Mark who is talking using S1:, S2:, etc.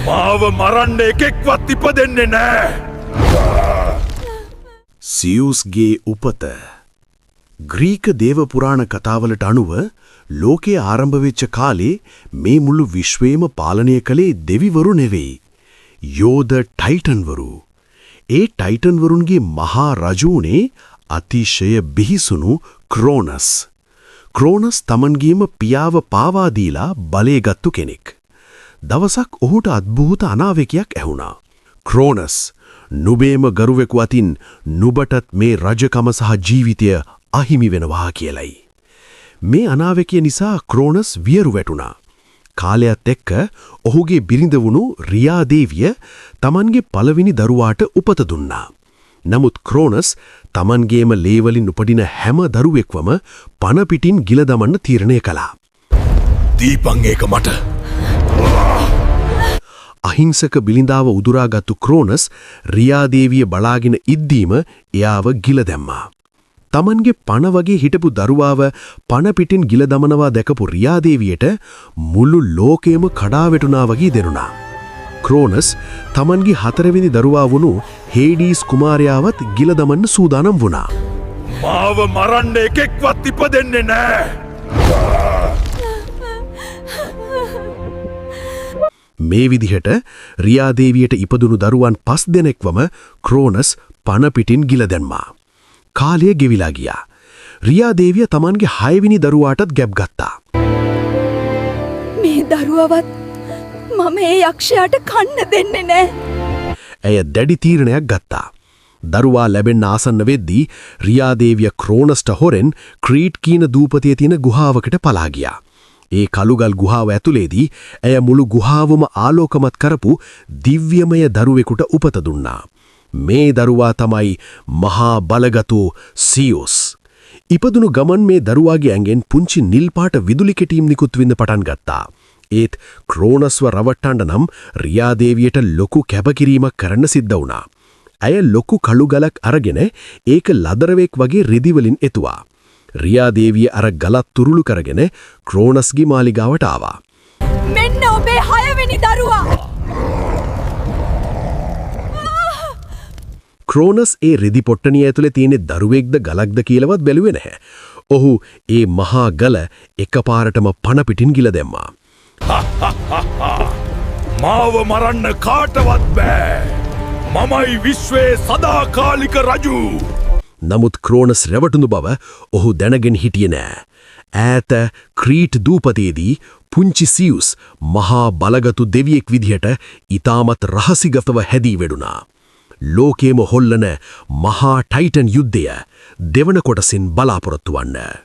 S1: මාව මරන්න එකෙක්වත් ඉපදෙන්නේ නෑ.
S2: සියුස්ගේ උපත. ග්‍රීක දේව පුරාණ කතාවලට අනුව ලෝකයේ ආරම්භ වෙච්ච කාලේ මේ මුළු විශ්වයම පාලනය කළේ දෙවිවරු නෙවෙයි. යෝධ ටයිටන්වරු. ඒ ටයිටන්වරුන්ගේ මහා රජුනේ අතිශය බිහිසුණු ක්‍රෝනස්. ක්‍රෝනස් තමන්ගේම පියාව පාවා දීලා බලයගත්තු කෙනෙක්. දවසක් ඔහුට අද්භූත අනාවැකියක් ඇහුණා. ක්‍රෝනස්, නුබේම ගරුවෙකු අතින් නුබටත් මේ රජකම සහ ජීවිතය අහිමි වෙනවා කියලයි. මේ අනාවැකිය නිසා ක්‍රෝනස් වියරු වැටුණා. කාලයත් එක්ක ඔහුගේ බිරිඳ වුණු රියා දේවිය තමන්ගේ පළවෙනි දරුවාට උපත දුන්නා. නමුත් ක්‍රෝනස් තමන්ගේම ලේවලින් උපදින හැම දරුවෙක්වම පණ පිටින් ගිල දමන්න තීරණය කළා.
S1: දීපන් ඒක මට.
S2: අහිංසක බිලිඳාව උදුරාගත්තු ක්‍රෝනස් රියා දේවිය බලාගෙන ඉද්දීම එයාව ගිල දැම්මා. තමන්ගේ පණ වගේ හිටපු දරුවාව පණ පිටින් ගිල දමනවා දැකපු රියා දේවියට මුළු ලෝකයම කඩා වැටුණා වගේ දැනුණා. ක්‍රෝනස් තමන්ගේ හතරවෙනි දරුවා වුණු හේඩීස් කුමාරයාවත් ගිල දමන්න සූදානම් වුණා.
S1: මාව මරන්න එකෙක්වත් ඉපදෙන්නේ නෑ.
S2: මේ විදිහට රියා දේවියට ඉපදුණු දරුවන් 5 දෙනෙක්වම ක්‍රෝනස් පණ පිටින් ගිල දැම්මා. කාලය ගෙවිලා ගියා. රියා දේවිය තමන්ගේ 6 වෙනි දරුවාටත් ගැබ් ගත්තා.
S3: මේ දරුවවත් මම ඒ යක්ෂයාට කන්න දෙන්නේ නෑ.
S2: ඇය දැඩි තීරණයක් ගත්තා. දරුවා ලැබෙන්න ආසන්න වෙද්දී රියා දේවිය ක්‍රෝනස්ට හොරෙන් ක්‍රීට් කියන දූපතේ තියෙන ගුහාවකට පලා ගියා. ඒ කළුගල් ගුහාව ඇතුලේදී ඇය මුළු ගුහාවම ආලෝකමත් කරපු දිව්‍යමය දරුවෙකුට උපත දුන්නා. මේ දරුවා තමයි මහා බලගතු සියුස්. ඉපදුණු ගමන් මේ දරුවාගේ ඇඟෙන් පුංචි නිල් පාට විදුලි කෙටීම් නිකුත් වෙන්න පටන් ගත්තා. ඒත් ක්‍රෝනස්ව රවට්ටන්න නම් රියා දේවියට ලොකු කැපකිරීමක් කරන්න සිද්ධ වුණා. ඇය ලොකු කළුගලක් අරගෙන ඒක ලදරවෙක් වගේ රිදිවලින් එතුවා. රියා දේවිය අර ගලත් තුරුළු කරගෙන ක්‍රෝනස්ගේ මාලිගාවට ආවා.
S3: මෙන්න ඔබේ 6 වෙනි දරුවා.
S2: ක්‍රෝනස් ඒ රිදි පොට්ටනිය ඇතුලේ තියෙන දරුවෙක්ද ගලක්ද කියලාවත් බැලුවේ නැහැ. ඔහු ඒ මහා ගල එකපාරටම පණ පිටින් ගිල දැම්මා.
S1: මාව මරන්න කාටවත් බෑ. මමයි විශ්වයේ සදාකාලික රජු.
S2: නමුත් ක්‍රෝනස් රැවටුණු බව ඔහු දැනගෙන හිටියේ නෑ. ඈත ක්‍රීට් දූපතේදී පුංචි සියුස් මහා බලගතු දෙවියෙක් විදිහට ඊටමත් රහසිගතව හැදී වැඩුණා. ලෝකේම හොල්ලන මහා ටයිටන් යුද්ධය දෙවන කොටසින් බලාපොරොත්තු වන්න.